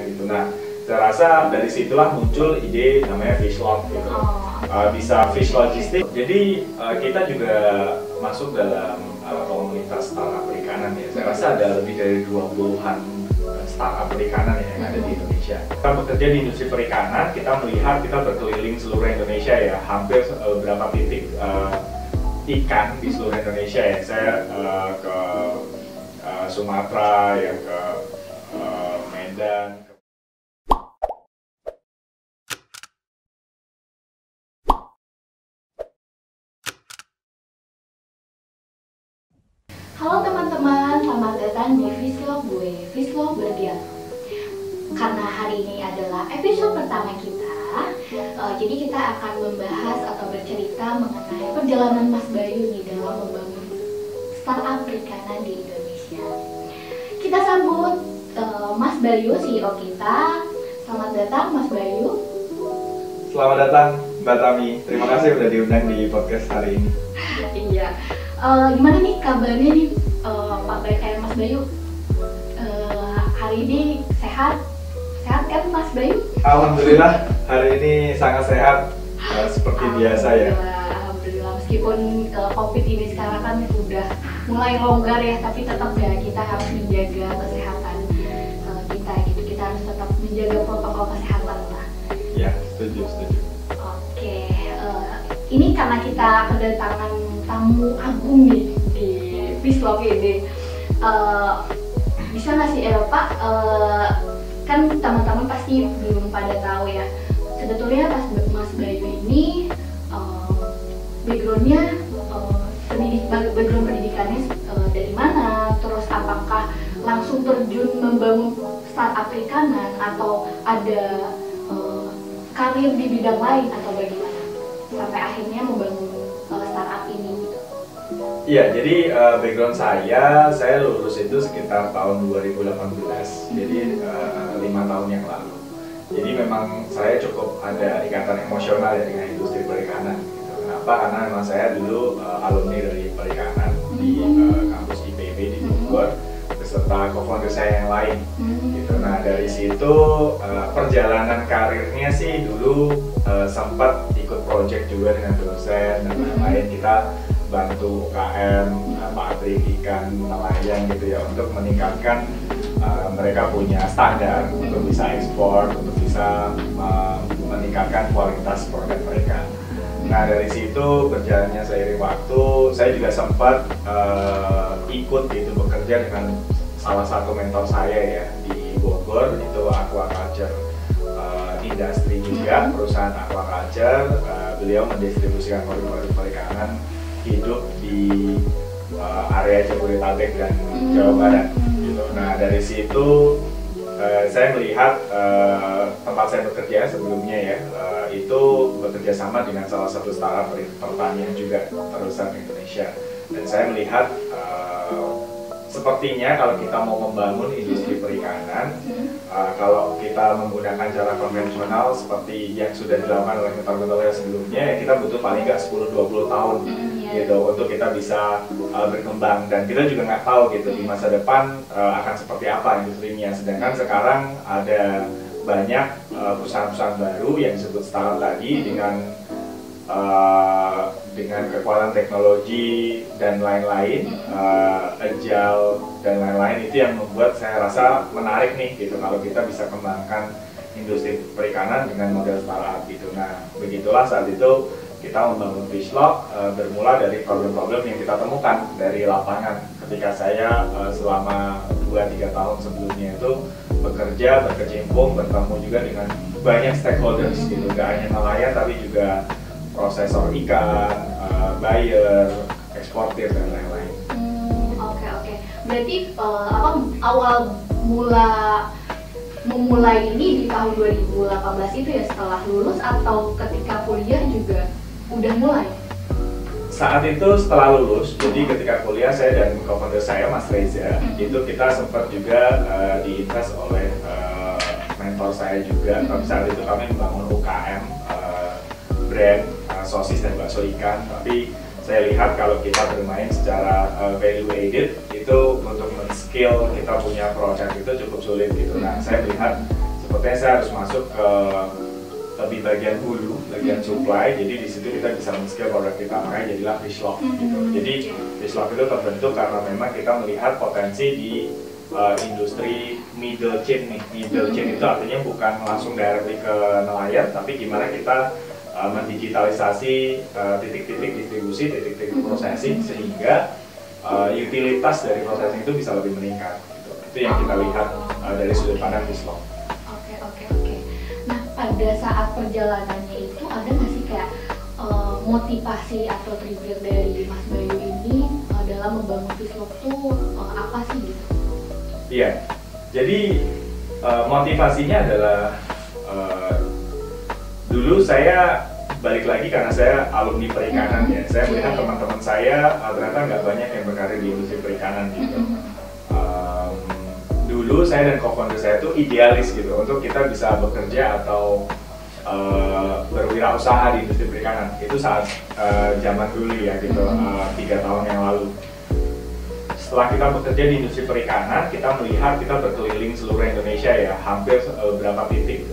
gitu. Nah, saya rasa dari situlah muncul ide namanya Fishlog gitu. Bisa fish logistik. Jadi kita juga masuk dalam komunitas startup perikanan ya. Saya rasa ada lebih dari 20-an startup perikanan ya yang ada di Indonesia. Kita bekerja di industri perikanan, kita melihat kita berkeliling seluruh Indonesia ya, hampir beberapa titik ikan di seluruh Indonesia ya. Saya ke Sumatera ya, ke Medan. Halo teman-teman, selamat datang di Fishlog gue, Fishlog Berdialog. Karena hari ini adalah episode pertama kita, jadi kita akan membahas atau bercerita mengenai perjalanan Mas Bayu nih dalam membangun startup perikanan di Indonesia. Kita sambut Mas Bayu, CEO kita. Selamat datang Mas Bayu. Selamat datang Mbak Tami, terima kasih udah diundang di podcast hari ini. Iya. Gimana nih kabarnya nih Mas Bayu? Hari ini sehat kan Mas Bayu? Alhamdulillah hari ini sangat sehat seperti biasa ya. Alhamdulillah, meskipun COVID ini sekarang kan udah mulai longgar ya, tapi tetap ya kita harus menjaga kesehatan kita gitu. Kita harus tetap menjaga protokol kesehatan lah. Ya, setuju. Oke, ini karena kita kedatangan tamu agung nih di Fishlog ini, bisa nggak sih Pak, kan teman-teman pasti belum pada tahu ya, sebetulnya Mas Bayu ini background pendidikannya dari mana, terus apakah langsung terjun membangun startup perikanan atau ada karir di bidang lain atau bagaimana sampai akhirnya membangun startup ini? Iya, jadi background saya lulus itu sekitar tahun 2018, jadi 5 tahun yang lalu. Jadi memang saya cukup ada ikatan emosional ya dengan industri perikanan. Gitu. Kenapa? Karena memang saya dulu alumni dari perikanan di kampus IPB di Bogor, beserta co-founder saya yang lain. Gitu. Nah dari situ perjalanan karirnya sih dulu sempat ikut project juga dengan dosen dan lain-lain. Kita bantu UKM, pabrik ikan nelayan gitu ya, untuk meningkatkan mereka punya standar untuk bisa ekspor, untuk bisa meningkatkan kualitas produk mereka. Nah dari situ berjalannya seiring waktu, saya juga sempat ikut gitu bekerja dengan salah satu mentor saya ya di Bogor, itu aquaculture industri juga, perusahaan aquaculture. Beliau mendistribusikan produk-produk perikanan hidup di area Jabodetabek dan Jawa Barat gitu. Nah dari situ saya melihat tempat saya bekerja sebelumnya ya, itu bekerja sama dengan salah satu startup pertanian juga terusan Indonesia, dan saya melihat sepertinya kalau kita mau membangun industri perikanan, kalau kita menggunakan cara konvensional seperti yang sudah dilakukan oleh mentor-mentor sebelumnya, ya kita butuh paling nggak 10-20 tahun gitu untuk kita bisa berkembang, dan kita juga nggak tahu gitu di masa depan akan seperti apa industrinya. Sedangkan sekarang ada banyak perusahaan-perusahaan baru yang disebut startup tadi dengan kekuatan teknologi dan lain-lain, agile dan lain-lain, itu yang membuat saya rasa menarik nih gitu kalau kita bisa kembangkan industri perikanan dengan model startup gitu. Nah begitulah saat itu kita membangun Fishlog, bermula dari problem-problem yang kita temukan dari lapangan ketika saya selama 2-3 tahun sebelumnya itu bekerja, berkecimpung, bertemu juga dengan banyak stakeholders gitu, gak hanya nelayan tapi juga prosesor ikan, buyer, eksportir dan lain-lain. Oke. Berarti awal memulai ini di tahun 2018 itu ya, setelah lulus atau ketika kuliah juga udah mulai? Saat itu setelah lulus, jadi ketika kuliah saya dan co-founder saya Mas Reza, itu kita sempat juga diinvest oleh mentor saya juga. Tapi saat itu kami membangun UKM brand sosis dan bakso ikan, tapi saya lihat kalau kita bermain secara value added itu untuk men-scale kita punya produk itu cukup sulit gitu. Nah saya melihat sepertinya saya harus masuk ke lebih bagian hulu, bagian supply. Jadi di situ kita bisa men-scale produk kita, makanya jadilah Fishlock gitu. Jadi Fishlock itu terbentuk karena memang kita melihat potensi di industri middle chain nih. Middle chain itu artinya bukan langsung directly ke nelayan, tapi gimana kita mendigitalisasi titik-titik distribusi, titik-titik processing, sehingga utilitas dari processing itu bisa lebih meningkat gitu. Itu yang kita lihat dari sudut pandang Fishlock. Oke. Nah, pada saat perjalanannya itu ada nggak sih kayak motivasi atau trigger dari Mas Bayu ini dalam membangun Fishlock tuh apa sih gitu? Iya, jadi motivasinya adalah dulu saya balik lagi karena saya alumni perikanan ya. Saya melihat teman-teman saya ternyata nggak banyak yang berkarir di industri perikanan gitu. Dulu saya dan co-founder saya itu idealis gitu untuk kita bisa bekerja atau berwirausaha di industri perikanan. Itu saat zaman dulu ya gitu, 3 tahun yang lalu. Setelah kita bekerja di industri perikanan, kita melihat kita berkeliling seluruh Indonesia ya, hampir beberapa titik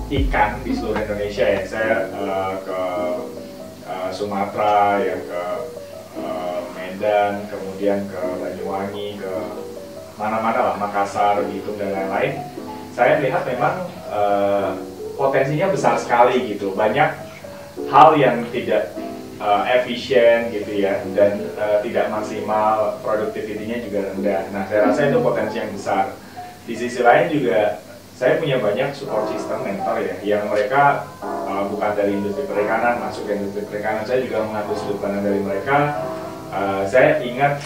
ikan di seluruh Indonesia ya. Saya ke Sumatera ya, ke Medan, kemudian ke Banyuwangi, ke mana-mana lah, Makassar, Bitung dan lain-lain. Saya melihat memang potensinya besar sekali gitu, banyak hal yang tidak efisien gitu ya, dan tidak maksimal, produktivitinya juga rendah. Nah, saya rasa itu potensi yang besar. Di sisi lain juga saya punya banyak support system, mentor ya, yang mereka bukan dari industri perikanan, masuk ke industri perikanan. Saya juga mengambil sudut pandang dari mereka. Saya ingat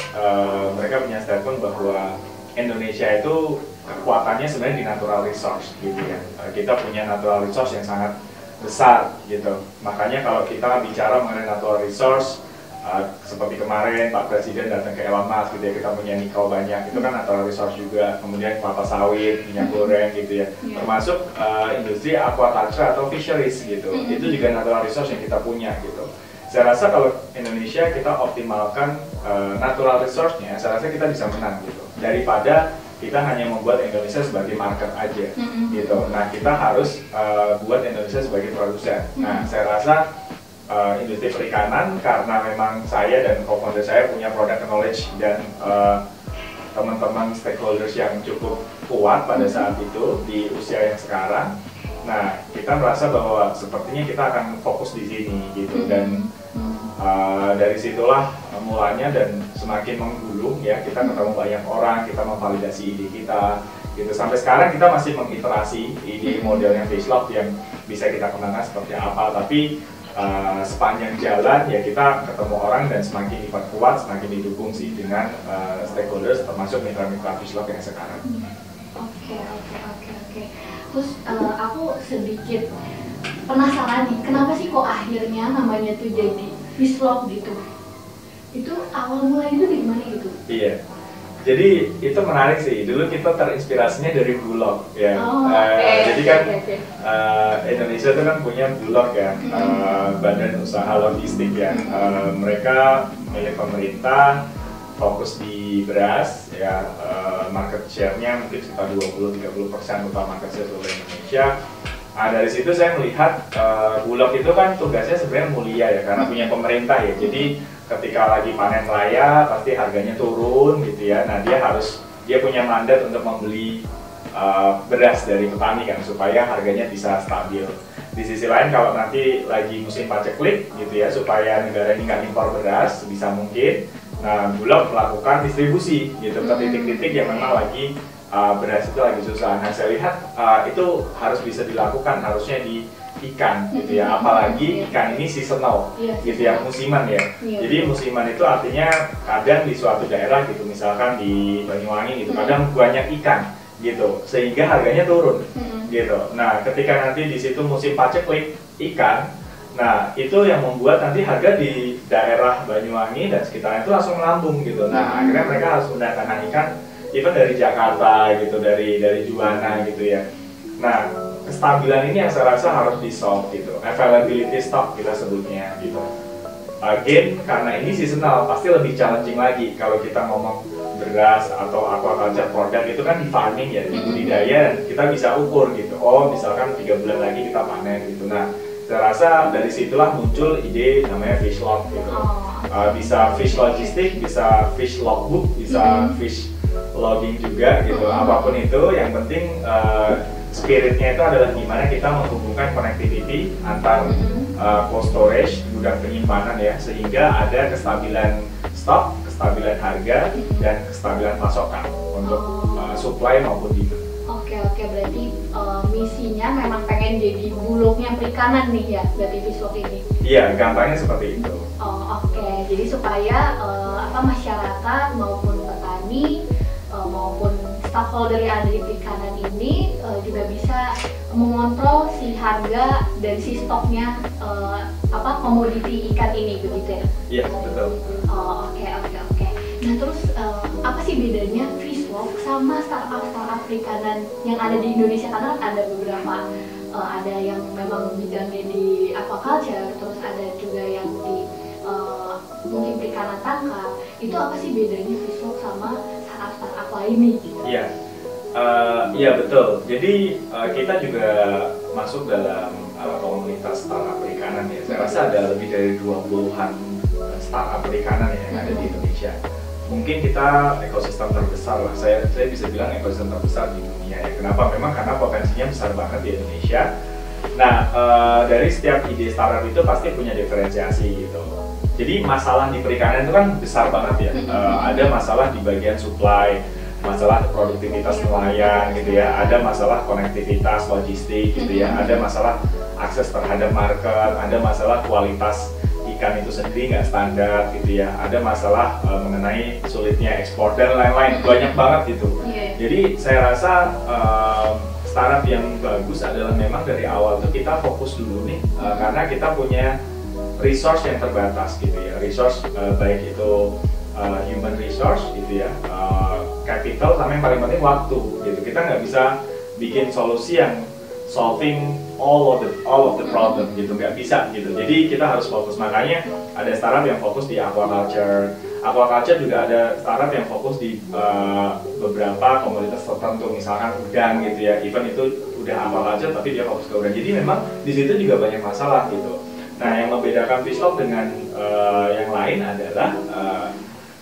mereka punya statement bahwa Indonesia itu kekuatannya sebenarnya di natural resource gitu ya. Kita punya natural resource yang sangat besar gitu. Makanya kalau kita bicara mengenai natural resource, seperti kemarin Pak Presiden datang ke Elon Musk gitu ya, kita punya nikel banyak, itu kan natural resource juga. Kemudian kelapa sawit, minyak goreng gitu ya, termasuk industri aquaculture atau fisheries gitu, itu juga natural resource yang kita punya gitu. Saya rasa kalau Indonesia kita optimalkan natural resource-nya, saya rasa kita bisa menang gitu, daripada kita hanya membuat Indonesia sebagai market aja gitu. Nah, kita harus buat Indonesia sebagai produsen. Nah, saya rasa industri perikanan, karena memang saya dan co-founder saya punya product knowledge dan teman-teman stakeholders yang cukup kuat pada saat itu di usia yang sekarang. Nah, kita merasa bahwa sepertinya kita akan fokus di sini gitu, dan dari situlah mulanya, dan semakin menggulung ya, kita ketemu banyak orang, kita memvalidasi ide kita gitu. Sampai sekarang kita masih mengiterasi ide modelnya Fishlock yang bisa kita kembangkan seperti apa, tapi sepanjang jalan ya kita ketemu orang dan semakin diperkuat, semakin didukung sih dengan stakeholders, termasuk mitra-mitra Fishlock yang sekarang. Oke. Terus aku sedikit penasaran nih, kenapa sih kok akhirnya namanya tuh jadi Fishlock gitu? Itu awal mulanya itu dari mana gitu? Iya, jadi itu menarik sih. Dulu kita terinspirasinya dari Bulog ya. Jadi kan Indonesia itu kan punya Bulog ya, badan usaha logistik ya. Mereka milik pemerintah, fokus di beras ya, market share-nya mungkin sekitar 20-30% total market share seluruh Indonesia. Nah, dari situ saya melihat Bulog itu kan tugasnya sebenarnya mulia ya, karena punya pemerintah ya. Jadi ketika lagi panen raya pasti harganya turun gitu ya. Nah, dia punya mandat untuk membeli beras dari petani kan, supaya harganya bisa stabil. Di sisi lain kalau nanti lagi musim paceklik gitu ya, supaya negara ini nggak impor beras sebisa mungkin, nah Bulog melakukan distribusi gitu ke titik-titik yang memang lagi beras itu lagi susah. Nah, saya lihat itu harus bisa dilakukan, harusnya di ikan gitu ya, apalagi ikan ini seasonal gitu ya, musiman ya. Jadi musiman itu artinya kadang di suatu daerah gitu, misalkan di Banyuwangi gitu, kadang banyak ikan gitu, sehingga harganya turun gitu. Nah, ketika nanti di situ musim paceklik ikan, nah itu yang membuat nanti harga di daerah Banyuwangi dan sekitarnya itu langsung melambung gitu. Nah, akhirnya mereka harus mendatangkan ikan even dari Jakarta gitu, dari Juwana gitu ya. Nah, kestabilan ini yang saya rasa harus di solve gitu, availability stock kita sebutnya gitu. again karena ini seasonal pasti lebih challenging lagi. Kalau kita ngomong beras atau aquaculture product itu kan di farming ya, di budidaya, dan kita bisa ukur gitu. Oh misalkan 3 bulan lagi kita panen gitu. Nah saya rasa dari situlah muncul ide namanya fish log gitu. Bisa fish logistik, bisa fish logbook, bisa fish logging juga gitu. Apapun itu, yang penting spiritnya itu adalah gimana kita menghubungkan connectivity antar cold storage, gudang penyimpanan ya, sehingga ada kestabilan stok, kestabilan harga, dan kestabilan pasokan untuk supply maupun demand. Oke, berarti misinya memang pengen jadi bulognya perikanan nih ya, berarti Fishlog ini? Iya, gampangnya seperti itu. Oke, jadi supaya masyarakat maupun petani maupun stakeholder yang ada di perikanan ini juga bisa mengontrol si harga dan si stoknya komoditi ikan ini, begitu ya? Iya, betul. Oke. Nah terus apa sih bedanya Fishlog sama startup perikanan yang ada di Indonesia? Karena kan ada beberapa, ada yang memang bidangnya di aquaculture, terus ada juga yang di mungkin perikanan tangkap. Itu apa sih bedanya Fishlog sama startup lainnya gitu? Iya betul. Jadi kita juga masuk dalam komunitas startup perikanan ya. Saya rasa ada lebih dari 20-an startup perikanan yang ada di Indonesia. Mungkin kita ekosistem terbesar lah. Saya bisa bilang ekosistem terbesar di dunia ya. Kenapa? Memang karena potensinya besar banget di Indonesia. Nah, dari setiap ide startup itu pasti punya diferensiasi gitu. Jadi masalah di perikanan itu kan besar banget ya. Ada masalah di bagian supply, masalah produktivitas nelayan gitu ya, ada masalah konektivitas logistik gitu ya, ada masalah akses terhadap market, ada masalah kualitas ikan itu sendiri nggak standar gitu ya, ada masalah mengenai sulitnya ekspor dan lain-lain, banyak banget gitu. Jadi saya rasa startup yang bagus adalah memang dari awal tuh kita fokus dulu nih, karena kita punya resource yang terbatas gitu ya, resource baik itu human resource gitu ya, capital, sama yang paling penting waktu gitu. Kita nggak bisa bikin solusi yang solving all of the problem gitu, nggak bisa gitu. Jadi kita harus fokus, makanya ada startup yang fokus di aquaculture juga ada startup yang fokus di beberapa komoditas tertentu, misalkan udang gitu ya, even itu udah aquaculture tapi dia fokus ke udang. Jadi memang di situ juga banyak masalah gitu. Nah yang membedakan Fishlog dengan yang lain adalah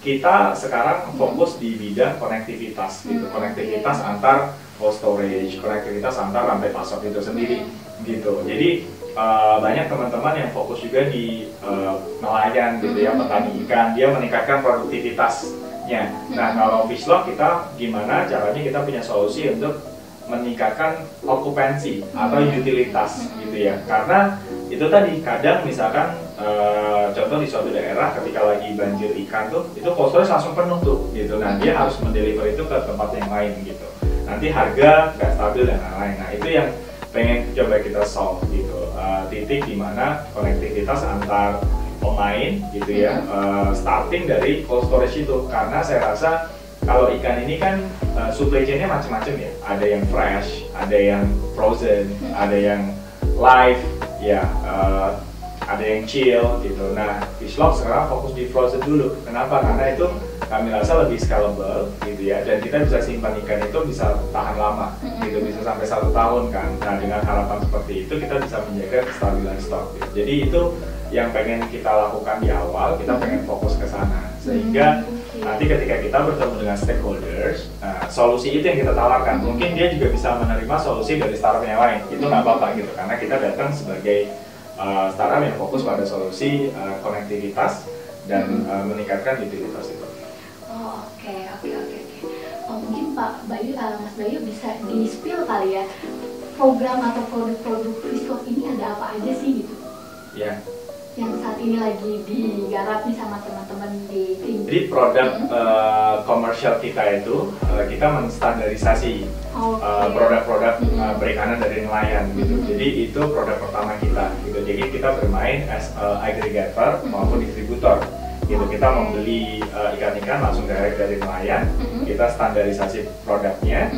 kita sekarang fokus di bidang konektivitas gitu, konektivitas antar cold storage, konektivitas antar rantai pasok itu sendiri gitu. Jadi banyak teman-teman yang fokus juga di nelayan gitu ya, petani ikan, dia meningkatkan produktivitasnya. Nah kalau Fishlog kita gimana caranya kita punya solusi untuk meningkatkan okupansi atau utilitas gitu ya, karena itu tadi kadang misalkan contoh di suatu daerah ketika lagi banjir ikan tuh itu cold storage langsung penuh tuh gitu. Nah dia harus mendeliver itu ke tempat yang lain gitu, nanti harga nggak stabil dan lain-lain. Nah itu yang pengen coba kita solve gitu, titik dimana konektivitas antar pemain gitu ya, starting dari cold storage itu. Karena saya rasa kalau ikan ini kan supply chain-nya macam-macam ya, ada yang fresh, ada yang frozen, ada yang live ya, ada yang chill gitu. Nah Fishlog sekarang fokus di frozen dulu. Kenapa? Karena itu kami rasa lebih scalable gitu ya, dan kita bisa simpan ikan itu bisa tahan lama gitu, bisa sampai 1 tahun kan. Nah dengan harapan seperti itu kita bisa menjaga kestabilan stok gitu. Jadi itu yang pengen kita lakukan di awal, kita pengen fokus ke sana sehingga nanti ketika kita bertemu dengan stakeholders, solusi itu yang kita tawarkan. Mungkin dia juga bisa menerima solusi dari startup yang lain, itu nggak apa-apa gitu, karena kita datang sebagai startup yang fokus pada solusi konektivitas dan meningkatkan utilitas itu. Oke. Mungkin Pak Bayu, Mas Bayu bisa di-spill kali ya, program atau produk-produk Fishlog ini ada apa aja sih gitu? Ya. Yang saat ini lagi digarap nih sama teman-teman di tim. Jadi produk komersial kita itu kita menstandarisasi produk-produk perikanan dari nelayan gitu. Jadi itu produk pertama kita gitu. Jadi kita bermain as aggregator maupun distributor gitu. Kita membeli ikan-ikan langsung dari nelayan, kita standarisasi produknya,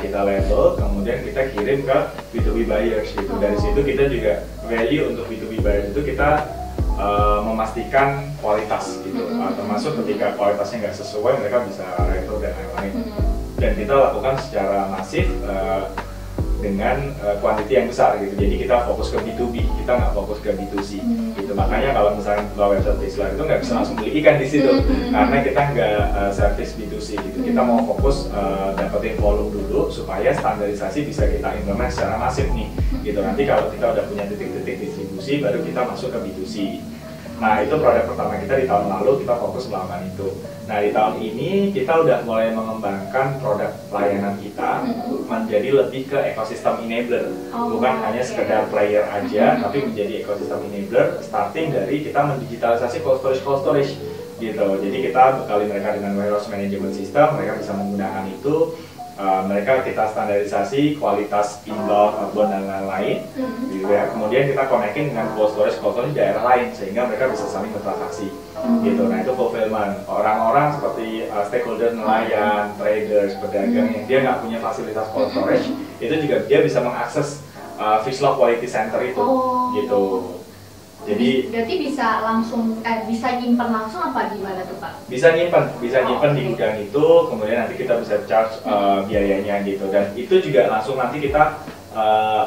kita label, kemudian kita kirim ke B2B buyers gitu. Dari situ kita juga value untuk B2B buyers itu kita memastikan kualitas gitu, termasuk ketika kualitasnya nggak sesuai mereka bisa retur dan lain-lain. Dan kita lakukan secara masif dengan kuantiti yang besar gitu. Jadi kita fokus ke B2B, kita nggak fokus ke B2C gitu. Makanya kalau misalnya buka website Fislar itu nggak bisa langsung beli ikan di situ karena kita nggak service B2C gitu. Kita mau fokus dapetin volume dulu supaya standarisasi bisa kita implement secara masif nih gitu. Nanti kalau kita udah punya titik-titik distribusi baru kita masuk ke B2C. Nah itu produk pertama kita di tahun lalu, kita fokus melakukan itu. Nah di tahun ini kita udah mulai mengembangkan produk pelayanan kita menjadi lebih ke ekosistem enabler. Bukan hanya sekedar player aja, tapi menjadi ekosistem enabler starting dari kita mendigitalisasi cold storage gitu. Jadi kita bekali mereka dengan warehouse management system, mereka bisa menggunakan itu. Mereka kita standarisasi kualitas inbound, outbound dan lain-lain gitu ya. Kemudian kita connecting dengan cold storage di daerah lain sehingga mereka bisa saling bertransaksi gitu. Nah itu fulfillment. Orang-orang seperti stakeholder nelayan, traders, pedagang yang dia nggak punya fasilitas cold storage itu juga dia bisa mengakses Fishlog Quality Center itu gitu. Jadi berarti bisa langsung bisa nyimpen langsung apa gimana tuh Pak? Bisa nyimpen di gudang itu, kemudian nanti kita bisa charge biayanya gitu. Dan itu juga langsung nanti kita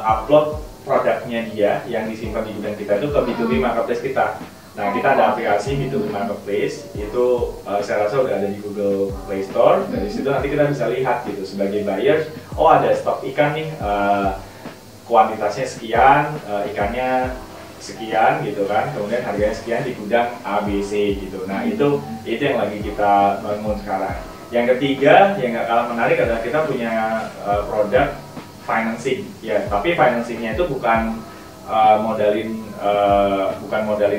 upload produknya dia yang disimpan di gudang kita itu ke B2B marketplace kita. Nah kita ada aplikasi B2B marketplace itu saya rasa udah ada di Google Play Store. Dari situ nanti kita bisa lihat gitu sebagai buyers, oh ada stok ikan nih, kuantitasnya sekian, ikannya sekian gitu kan, kemudian harganya sekian di gudang ABC gitu. Nah itu yang lagi kita bangun sekarang. Yang ketiga yang nggak kalah menarik adalah kita punya produk financing ya, tapi financingnya itu bukan modalin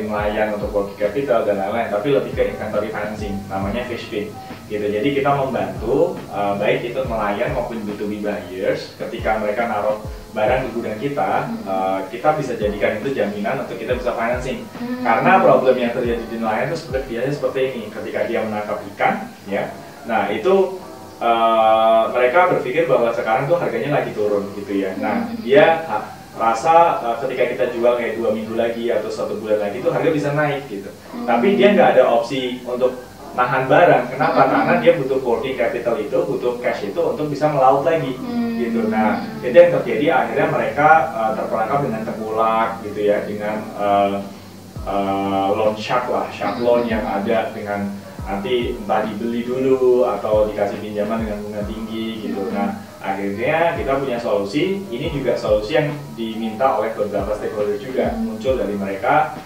nelayan untuk working capital dan lain-lain, tapi lebih ke inventory financing, namanya Fishpin gitu. Jadi kita membantu baik itu nelayan maupun B2B buyers ketika mereka naruh barang di gudang kita, kita bisa jadikan itu jaminan untuk kita bisa financing. Karena problem yang terjadi di nelayan itu biasanya seperti ini, ketika dia menangkap ikan ya, nah itu mereka berpikir bahwa sekarang tuh harganya lagi turun gitu ya. Nah dia rasa ketika kita jual kayak 2 minggu lagi atau 1 bulan lagi itu harga bisa naik gitu. Tapi dia nggak ada opsi untuk nahan barang. Kenapa? Karena dia butuh working capital itu, butuh cash itu untuk bisa melaut lagi gitu. Nah itu yang terjadi, akhirnya mereka terperangkap dengan tengkulak gitu ya, dengan loan shark loan yang ada dengan nanti entah dibeli dulu atau dikasih pinjaman dengan bunga tinggi gitu. Nah akhirnya kita punya solusi, ini juga solusi yang diminta oleh beberapa stakeholder juga, muncul dari mereka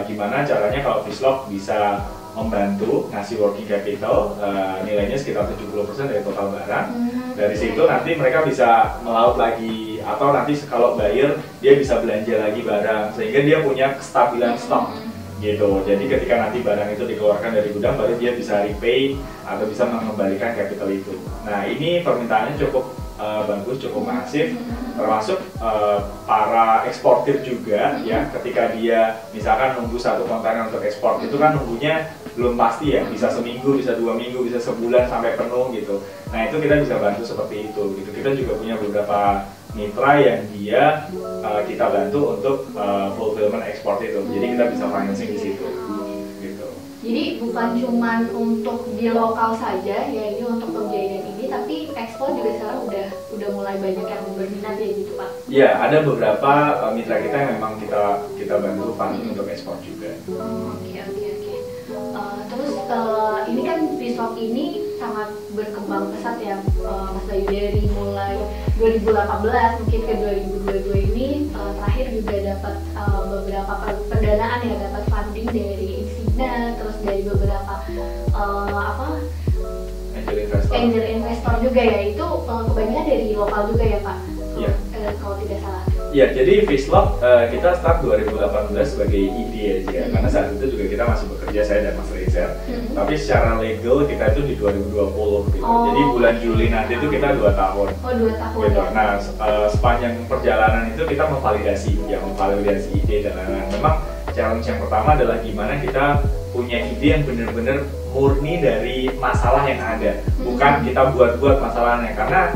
gimana caranya kalau Fishlog bisa membantu ngasih working capital, nilainya sekitar 70% dari total barang. Dari situ nanti mereka bisa melaut lagi, atau nanti kalau buyer dia bisa belanja lagi barang sehingga dia punya kestabilan stok gitu. Jadi ketika nanti barang itu dikeluarkan dari gudang baru dia bisa repay atau bisa mengembalikan capital itu. Nah ini permintaannya cukup bagus, cukup masif, termasuk para eksportir juga ya. Ketika dia misalkan nunggu 1 kontainer untuk ekspor itu kan nunggunya belum pasti ya, bisa seminggu, bisa 2 minggu, bisa sebulan sampai penuh gitu. Nah itu kita bisa bantu seperti itu gitu. Kita juga punya beberapa mitra yang dia kita bantu untuk fulfillment ekspor itu. Jadi kita bisa financing di situ. Gitu. Jadi bukan cuma untuk di lokal saja ya, ini untuk pembiayaan ini, tapi ekspor juga sekarang udah mulai banyak yang berminat ya gitu Pak. Iya, ada beberapa mitra kita yang memang kita bantu funding untuk ekspor juga. Oke. Terus ini kan Fishlog ini sangat berkembang pesat ya Mas Bayu, dari mulai 2018 mungkin ke 2022 ini terakhir juga dapat beberapa pendanaan ya, dapat funding dari Insina, terus dari beberapa angel investor juga ya, itu kebanyakan dari lokal juga ya Pak? Iya. Kalau tidak salah. Ya, jadi Fishlog kita start 2018 sebagai ide aja, karena saat itu juga kita masih bekerja, saya dan Mas Reza. Tapi secara legal kita itu di 2020 gitu. Jadi bulan Juli nanti itu kita 2 tahun. Oh, 2 tahun. Gitu. Ya? Nah, sepanjang perjalanan itu kita memvalidasi ide dan lain-lain. Memang challenge yang pertama adalah gimana kita punya ide yang benar-benar murni dari masalah yang ada, bukan kita buat-buat masalahnya. Karena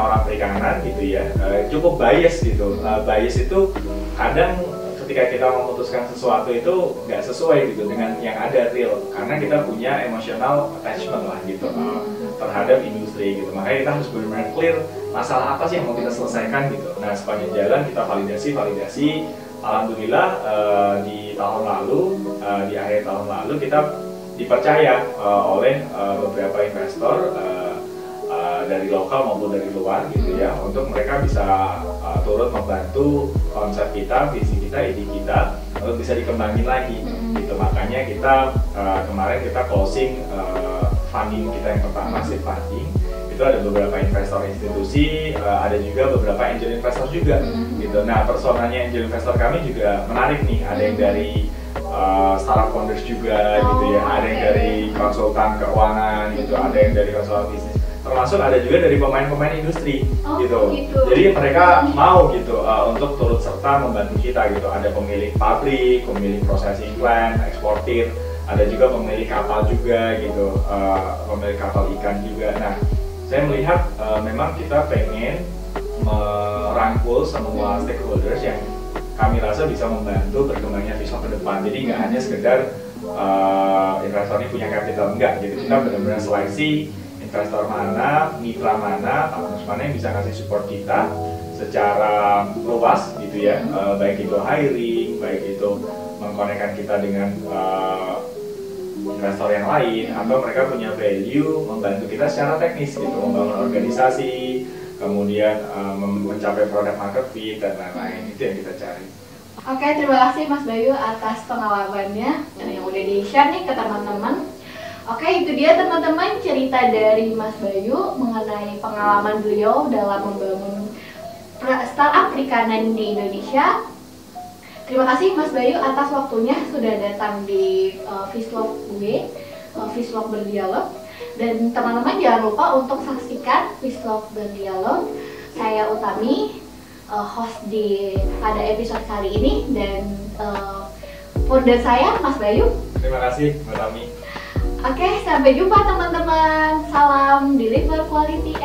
orang perikanan gitu ya, cukup bias gitu. Bias itu kadang ketika kita memutuskan sesuatu itu nggak sesuai gitu dengan yang ada real, karena kita punya emotional attachment lah gitu terhadap industri gitu. Makanya kita harus benar-benar clear masalah apa sih yang mau kita selesaikan gitu. Nah, sepanjang jalan kita validasi. Alhamdulillah di tahun lalu, di akhir tahun lalu kita dipercaya oleh beberapa investor dari lokal maupun dari luar gitu ya, untuk mereka bisa turut membantu konsep kita, visi kita, ide kita untuk bisa dikembangin lagi gitu. Makanya kita kemarin kita closing funding kita yang pertama, seed funding. Itu ada beberapa investor institusi, ada juga beberapa angel investor juga gitu. Nah, personanya angel investor kami juga menarik nih, ada yang dari startup founders juga gitu ya, ada yang dari konsultan keuangan gitu, ada yang dari konsultan bisnis, termasuk ada juga dari pemain-pemain industri gitu. Jadi mereka mau gitu untuk turut serta membantu kita gitu. Ada pemilik pabrik, pemilik processing plant, eksportir, ada juga pemilik kapal juga gitu, pemilik kapal ikan juga. Nah, saya melihat memang kita pengen merangkul semua stakeholders yang kami rasa bisa membantu berkembangnya Fislog ke depan. Jadi nggak hanya sekedar investor ini punya capital, enggak gitu. Kita benar-benar seleksi investor mana, mitra mana, partners mana yang bisa kasih support kita secara luas gitu ya, baik itu hiring, baik itu mengkonekkan kita dengan investor yang lain, atau mereka punya value membantu kita secara teknis gitu, membangun organisasi, kemudian mencapai produk market fit dan lain-lain. Itu yang kita cari. Oke, terima kasih Mas Bayu atas pengalamannya yang udah di-share nih ke teman-teman. Oke, itu dia teman-teman cerita dari Mas Bayu mengenai pengalaman beliau dalam membangun startup perikanan di Indonesia. Terima kasih Mas Bayu atas waktunya sudah datang di Fislog gue, Fislog Berdialog. Dan teman-teman jangan lupa untuk saksikan Fislog Berdialog. Saya Utami, host pada episode kali ini, dan founder saya Mas Bayu. Terima kasih Mbak Tami. Oke, sampai jumpa teman-teman. Salam deliver quality